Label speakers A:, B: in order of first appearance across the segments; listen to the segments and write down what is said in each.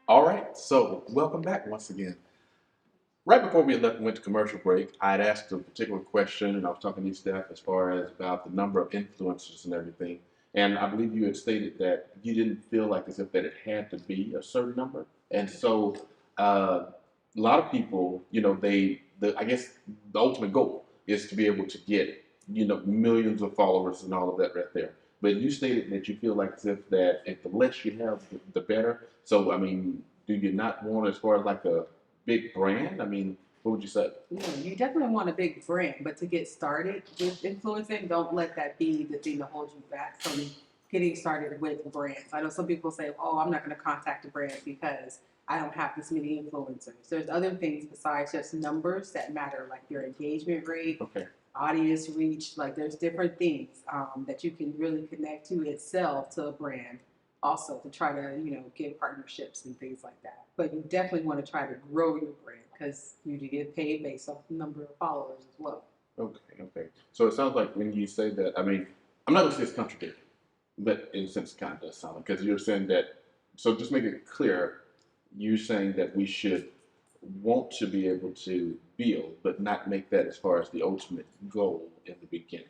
A: All right, so welcome back once again. Right before we went to commercial break, I had asked a particular question, and I was talking to you, Steph, as far as about the number of influencers and everything. And I believe you had stated that you didn't feel like as if that it had to be a certain number. And so, a lot of people, I guess the ultimate goal is to be able to get, millions of followers and all of that right there. But you stated that you feel like as if the less you have, the better. So, I mean, do you not want as far as like a big brand? I mean, what would you say?
B: Yeah, you definitely want a big brand, but to get started with influencing, don't let that be the thing to hold you back from getting started with brands. I know some people say, "Oh, I'm not going to contact a brand because I don't have this many influencers." There's other things besides just numbers that matter, like your engagement rate,
A: Okay.
B: audience reach. Like there's different things that you can really connect to itself to a brand. Also, to try to get partnerships and things like that. But you definitely want to try to grow your brand because you do get paid based off the number of followers as well.
A: Okay, okay. So it sounds like when you say that, I mean, I'm not going to say it's contradictory, but in a sense, it kind of does sound because you're saying that. So just make it clear, you're saying that we should want to be able to build, but not make that as far as the ultimate goal in the beginning.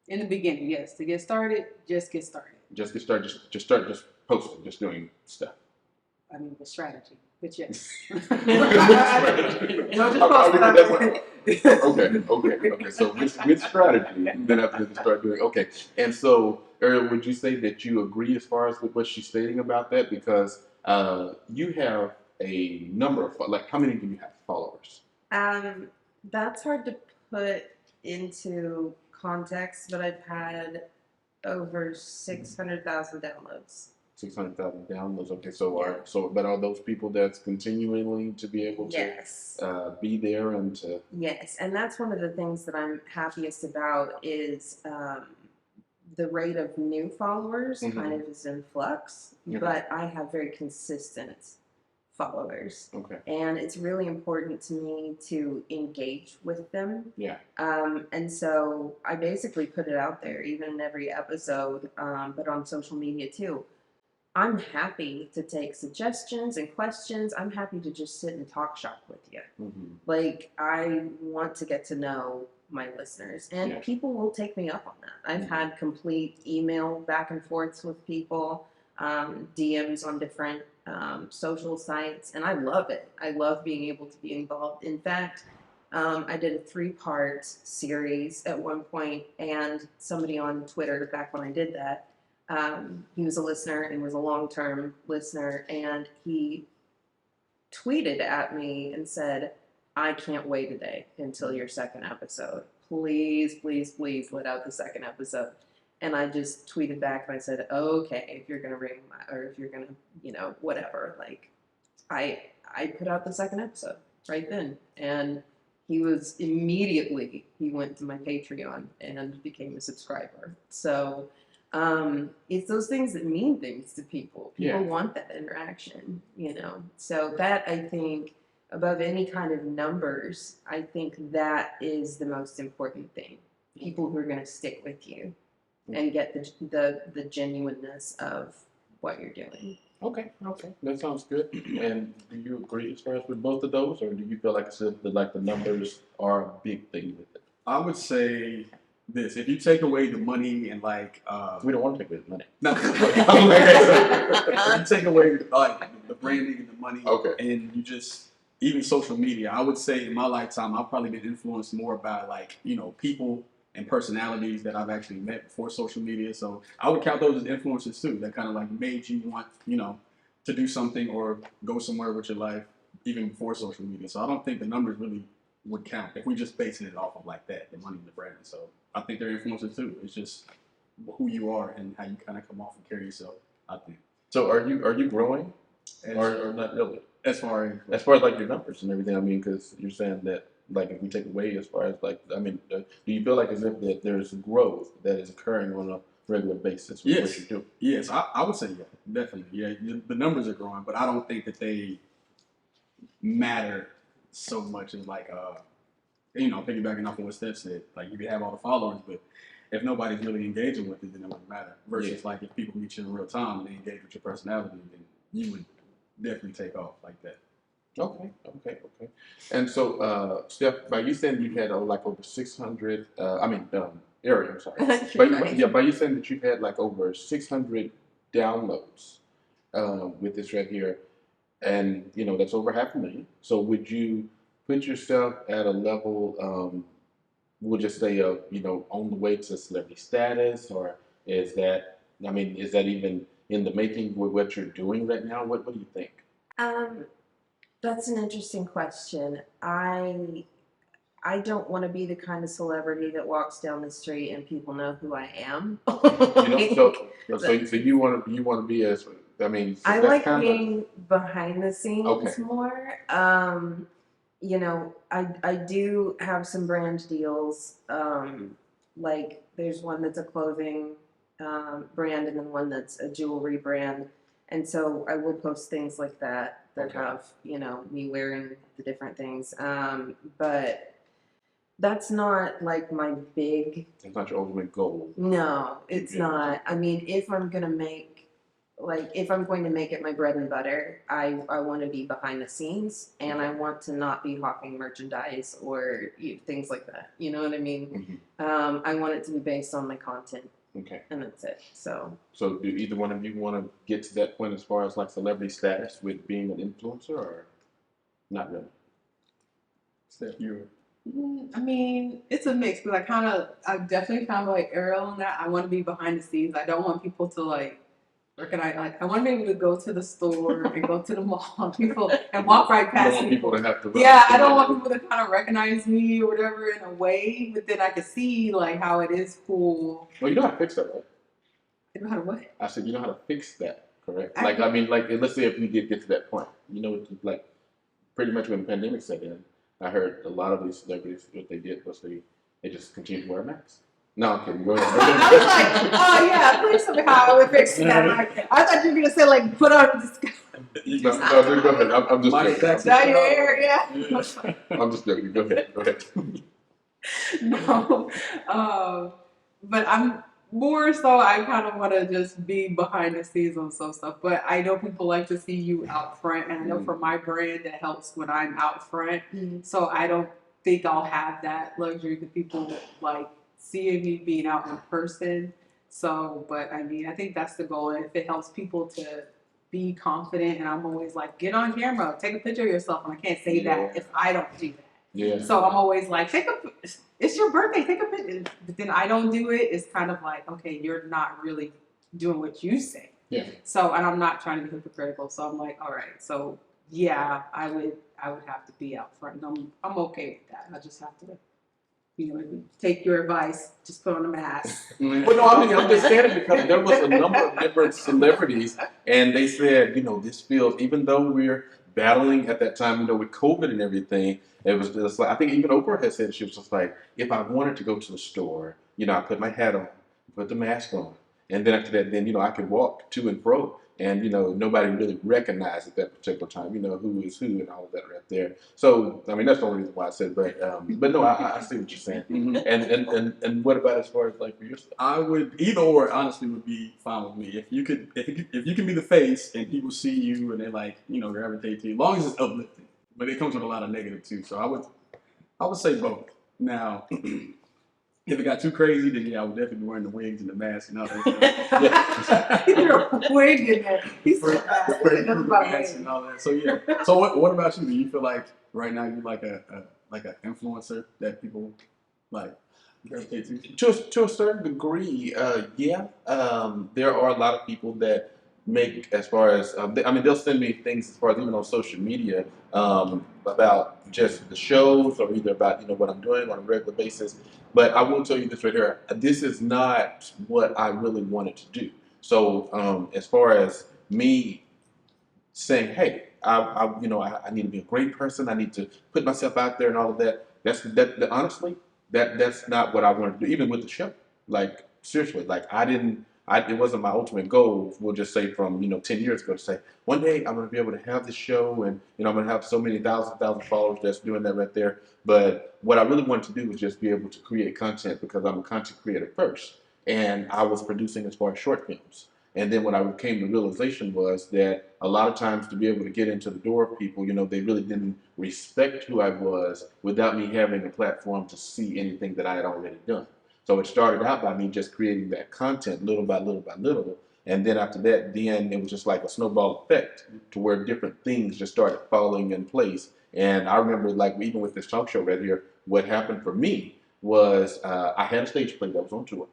B: In the beginning, yes. To get started, just get started.
A: Just get started. Just start just posting, just doing stuff.
B: I mean, the strategy, but yes.
A: Okay. So with strategy, then after to start doing okay. And so, would you say that you agree as far as with what she's stating about that? Because you have a number of like, how many do you have followers?
C: Um, that's hard to put into context, but I've had over 600,000 downloads.
A: 600,000 downloads. Okay, but are those people that's continually to be able to
C: Yes.
A: Be there and to
C: Yes, and that's one of the things that I'm happiest about is the rate of new followers kind of is in flux, but I have very consistent followers.
A: Okay.
C: And it's really important to me to engage with them.
A: Yeah.
C: And so I basically put it out there, even in every episode, but on social media too. I'm happy to take suggestions and questions. I'm happy to just sit and talk shop with you.
A: Mm-hmm.
C: Like, I want to get to know my listeners, and people will take me up on that. I've had complete email back and forths with people, DMs on different social sites, and I love it. I love being able to be involved. In fact, I did a 3-part series at one point, and somebody on Twitter back when I did that, he was a listener and was a long-term listener, and he tweeted at me and said, "I can't wait a day until your second episode. Please, please, please let out the second episode." And I just tweeted back and I said, "Okay, if you're gonna ring my, or if you're gonna, whatever." Like, I put out the second episode right then, and he went to my Patreon and became a subscriber. So it's those things that mean things to people. People want that interaction, So that, I think, above any kind of numbers, I think that is the most important thing. People who are going to stick with you and get the genuineness of what you're doing.
A: Okay, that sounds good. And do you agree as far as with both of those, or do you feel like the numbers are a big thing with it?
D: I would say this: if you take away the money and
A: we don't want to take away the money.
D: No, if you take away like the branding and the money, and you just even social media, I would say in my lifetime I've probably been influenced more by people and personalities that I've actually met before social media. So I would count those as influences too. That kind of like made you want to do something or go somewhere with your life even before social media. So I don't think the numbers really would count if we just basing it off of like that, the money and the brand. So I think they're influences too. It's just who you are and how you kind of come off and carry yourself, I think.
A: So are you growing, or not really?
D: As far
A: as like your numbers and everything, I mean, because you're saying that like if we take away as far as like, I mean, do you feel like as if that there's growth that is occurring on a regular basis with what you do?
D: Yes, I would say definitely. Yeah, the numbers are growing, but I don't think that they matter so much as like piggybacking off of what Steph said. Like you could have all the followers, but if nobody's really engaging with it, then it wouldn't matter. Versus like if people meet you in real time and they engage with your personality, then you would definitely take off like that.
A: Okay. And so, Steph, by you saying you had like over 600, Ariel, I'm sorry. By you saying that you've had like over 600 downloads with this right here, and that's over 500,000. So would you put yourself at a level, we'll just say, on the way to celebrity status, or is that even in the making with what you're doing right now? What do you think?
C: Um, that's an interesting question. I don't want to be the kind of celebrity that walks down the street and people know who I am.
A: So you want to be as
C: I
A: that's
C: like
A: kind
C: being behind the scenes
A: Okay.
C: more. I do have some brand deals. Like there's one that's a clothing brand and then one that's a jewelry brand. And so I will post things like that
A: Okay.
C: have, me wearing the different things. But that's not like my big.
A: It's not your ultimate goal.
C: No, it's
A: Yeah.
C: not. I mean, if I'm going to make it my bread and butter, I want to be behind the scenes and I want to not be hawking merchandise or things like that. You know what I mean?
A: Mm-hmm.
C: I want it to be based on my content.
A: Okay.
C: And that's it. So
A: do either one of you want to get to that point as far as like celebrity status with being an influencer, or not really?
D: Steph, you.
B: I mean, it's a mix because I definitely kind of like Ariel in that I want to be behind the scenes. I don't want people to like recognize. Like, I want to be able to go to the store and go to the mall, people and walk right past
A: people to have to.
B: Yeah, I don't want people to kind of recognize me or whatever in a way, but then I can see like how it is cool.
A: Well, you know how to fix that, right?
B: I know how to what?
A: I said you know how to fix that, correct? Let's say if you did get to that point, like pretty much when the pandemic set in, I heard a lot of these celebrities, what they did was they just continued to wear masks. No, I'm kidding. Go ahead.
B: I was like, oh yeah, please tell me how I would fix that. I thought you were gonna say like put on this.
A: No, go ahead. I'm just joking.
B: Dye your hair, yeah.
A: I'm just joking. Go ahead.
B: No, but I'm more so. I kind of want to just be behind the scenes on some stuff. But I know people like to see you out front, and I know for my brand that helps when I'm out front. So I don't think I'll have that luxury to people like seeing me being out in person. So, but I mean, I think that's the goal. And if it helps people to be confident, and I'm always like, get on camera, take a picture of yourself, and I can't say that if I don't do that.
A: Yeah.
B: So I'm always like, it's your birthday, take a picture. But then I don't do it. It's kind of like, okay, you're not really doing what you say.
A: Yeah.
B: So, and I'm not trying to be hypocritical. So I'm like, all right. So yeah, I would have to be out front. And I'm okay with that. I just have to, take your advice. Just put on a mask.
A: Well, no, I'm just saying it because there was a number of different celebrities, and they said, this feels, even though we're battling at that time, with COVID and everything, it was just like, I think even Oprah had said, she was just like, if I wanted to go to the store, I put my hat on, put the mask on, and then after that, then, I could walk to and fro, and, nobody really recognized at that particular time, who is who and all of that right there. So, I mean, that's the only reason why I said, but no, I see what you're saying. Mm-hmm. And what about as far as like for yourself?
D: I would either or honestly would be fine with me. If you can be the face and people see you and they like, gravitate to you, as long as it's uplifting. But it comes with a lot of negative too. So I would say both. Now, if it got too crazy, then yeah, I would definitely be wearing the wigs and the mask and all that.
B: You're a wig in there. He's so fast.
D: And all that. So yeah. So what about you? Do you feel like right now you're like an influencer that people like gravitate to?
A: To a certain degree, yeah. There are a lot of people that make, as far as they'll send me things as far as even on social media about just the shows or either about what I'm doing on a regular basis. But I will tell you this right here: this is not what I really wanted to do. So as far as me saying, hey, I need to be a great person. I need to put myself out there and all of that. Honestly, that's not what I wanted to do. Even with the show, like seriously, like it wasn't my ultimate goal. We'll just say from 10 years ago to say one day I'm going to be able to have this show and I'm going to have so many thousand followers that's doing that right there. But what I really wanted to do was just be able to create content because I'm a content creator first, and I was producing as far as short films. And then what I came to realization was that a lot of times to be able to get into the door of people, they really didn't respect who I was without me having a platform to see anything that I had already done. So it started out by me just creating that content little by little by little. And then after that, then it was just like a snowball effect to where different things just started falling in place. And I remember, like, even with this talk show right here, what happened for me was I had a stage play that was on tour.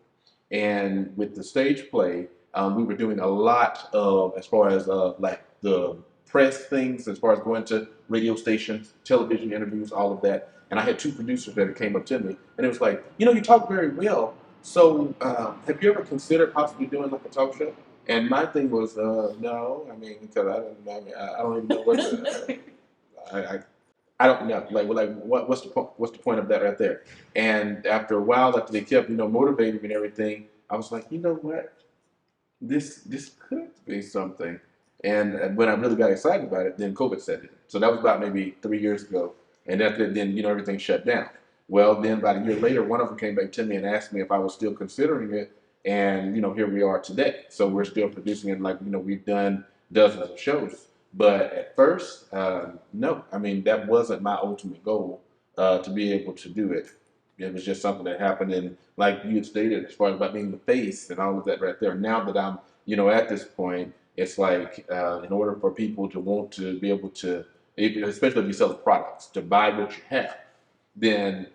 A: And with the stage play, we were doing a lot of, as far as like the press things, as far as going to radio stations, television interviews, all of that. And I had two producers that came up to me, and it was like, you talk very well. So have you ever considered possibly doing like a talk show? And my thing was, no. I mean, because I don't even know what. I don't know. What's the point? What's the point of that right there? And after a while, after they kept, motivating me and everything, I was like, you know what? This could be something. And when I really got excited about it, then COVID set in. So that was about maybe 3 years ago. And after then, everything shut down. Well, then about a year later, one of them came back to me and asked me if I was still considering it. And, here we are today. So we're still producing it, like, we've done dozens of shows. But at first, no. I mean, that wasn't my ultimate goal, to be able to do it. It was just something that happened, and like you had stated, as far as about being the face and all of that right there. Now that I'm, at this point, it's like in order for people to want to be able to, especially if you sell the products, to buy what you have, then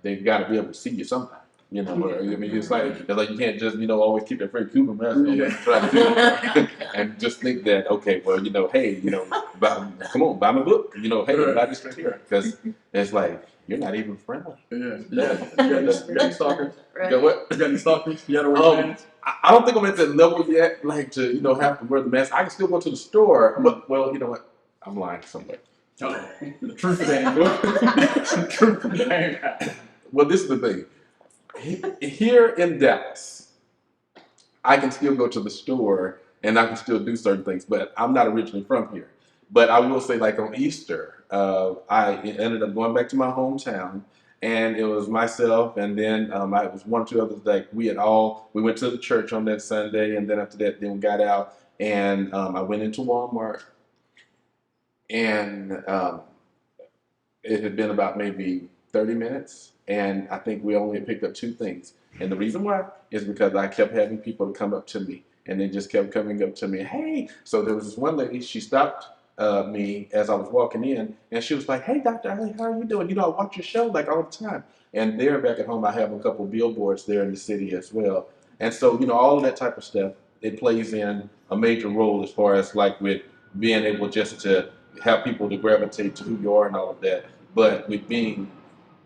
A: they've got to be able to see you sometime. I mean, it's like you can't just always keep your friend Cuban mask try to do it, and just think that okay, well hey, come on, buy my book, hey, buy this right here, because it's like you're not even friendly.
D: Yeah. You got any stalkers?
C: Right.
A: You got what?
D: You got any stalkers? You got to wear masks?
A: I don't think I'm at that level yet, like to have to wear the mask. I can still go to the store, but well, you know what? I'm lying somewhere.
D: Oh, the truth of that. The truth of that.
A: Well, this is the thing. Here in Dallas, I can still go to the store and I can still do certain things, but I'm not originally from here. But I will say, like on Easter, I ended up going back to my hometown, and it was myself, and then I was one or two others. Like we went to the church on that Sunday, and then after that, then we got out, and I went into Walmart, and it had been about maybe 30 minutes, and I think we only picked up two things. And the reason why is because I kept having people to come up to me, and they just kept coming up to me. Hey, so there was this one lady. She stopped me as I was walking in, and she was like, "Hey, Dr. Ollie, how are you doing? I watch your show like all the time." And there, back at home, I have a couple billboards there in the city as well. And so, all of that type of stuff, it plays in a major role as far as like with being able just to have people to gravitate to who you are and all of that. But with being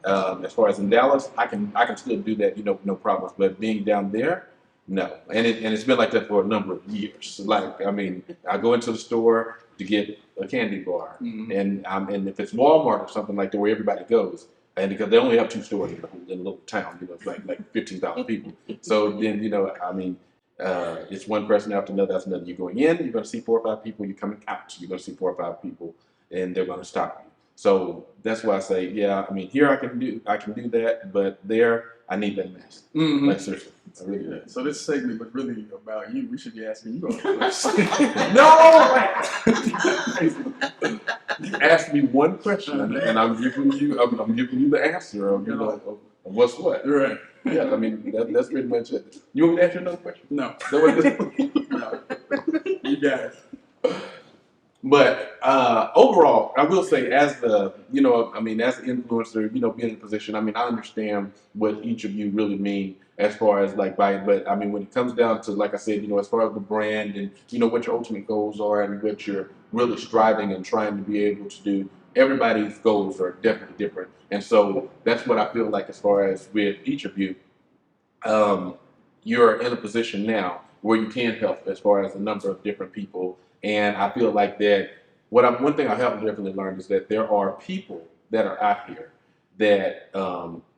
A: as far as in Dallas, I can still do that, no problems. But being down there, no. And it's been like that for a number of years. Like, I mean, I go into the store to get a candy bar, and if it's Walmart or something like that where everybody goes, and because they only have two stores in the little town, it's like 15,000 people. So then, I mean, it's one person after another after another. You're going in, you're going to see 4 or 5 people. You're coming out, you're going to see 4 or 5 people, and they're going to stop you. So that's why I say, yeah. I mean, here I can do that, but there I need that mask. Like seriously, I really do.
D: So this segment was really about you. We should be asking you all the questions.
A: No, you asked me one question, and I'm giving you the answer of of what's what.
D: Right.
A: Yeah, I mean that's pretty much it. You want me to ask you another question?
D: No.
A: No.
D: You got it.
A: But overall, I will say, as the as an influencer, being in a position, I mean, I understand what each of you really mean as far as like but I mean, when it comes down to, like I said, as far as the brand and what your ultimate goals are and what you're really striving and trying to be able to do, everybody's goals are definitely different, and so that's what I feel like as far as with each of you. You're in a position now where you can help as far as a number of different people. And I feel like that one thing I have definitely learned is that there are people that are out here that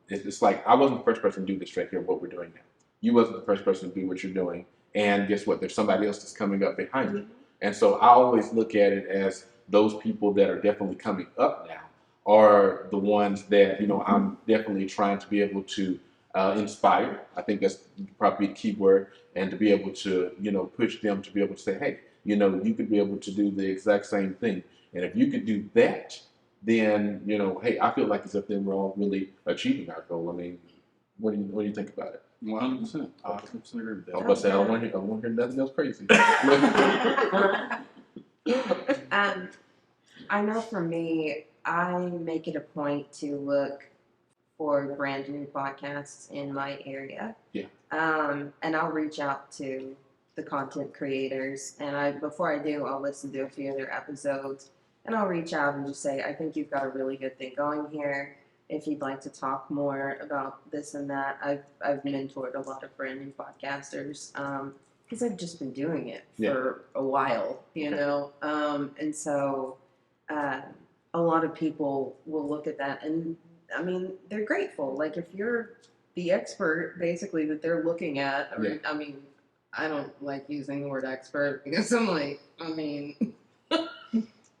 A: it's like I wasn't the first person to do this right here, what we're doing now. You wasn't the first person to do what you're doing. And guess what? There's somebody else that's coming up behind you. And so I always look at it as those people that are definitely coming up now are the ones that, I'm definitely trying to be able to inspire. I think that's probably the key word, and to be able to, push them to be able to say, hey, you could be able to do the exact same thing. And if you could do that, then, hey, I feel like as if then we're all really achieving our goal. I mean, what do you think about it?
D: 100%. I 100% agree with
A: I was
D: that.
A: about to say, I don't want to hear nothing else crazy.
C: I know for me, I make it a point to look for brand new podcasts in my area.
A: Yeah.
C: And I'll reach out to the content creators, and before I do, I'll listen to a few of their episodes, and I'll reach out and just say, I think you've got a really good thing going here. If you'd like to talk more about this and that, I've mentored a lot of brand new podcasters because I've just been doing it for a while, and so a lot of people will look at that, and I mean, they're grateful. Like if you're the expert, basically that they're looking at. I mean, I don't like using the word expert because I'm like, I mean,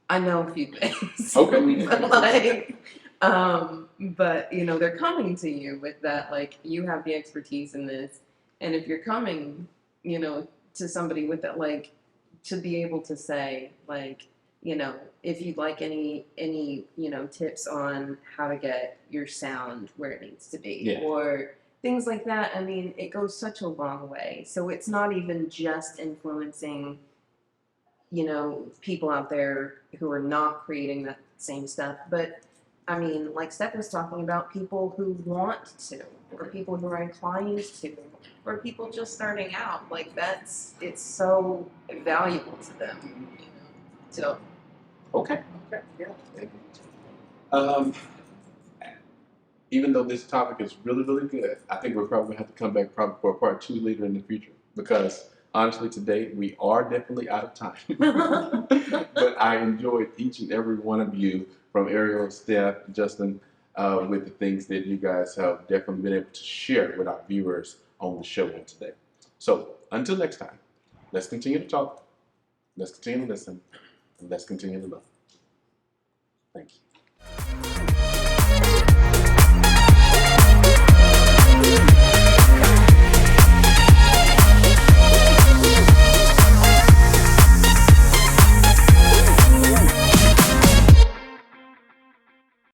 C: I know a few things.
A: Okay.
C: But they're coming to you with that, like you have the expertise in this, and if you're coming, to somebody with that, like to be able to say, like, if you'd like any tips on how to get your sound where it needs to be, or things like that. I mean, it goes such a long way. So it's not even just influencing, people out there who are not creating that same stuff, but I mean, like Steph was talking about, people who want to, or people who are inclined to, or people just starting out. Like it's so valuable to them. So.
A: Okay. Even though this topic is really, really good, I think we're probably going to have to come back probably for a part 2 later in the future, because honestly today we are definitely out of time. But I enjoyed each and every one of you, from Ariel, Steph, Justin, with the things that you guys have definitely been able to share with our viewers on the show today. So until next time, let's continue to talk, let's continue to listen, and let's continue to love. Thank you.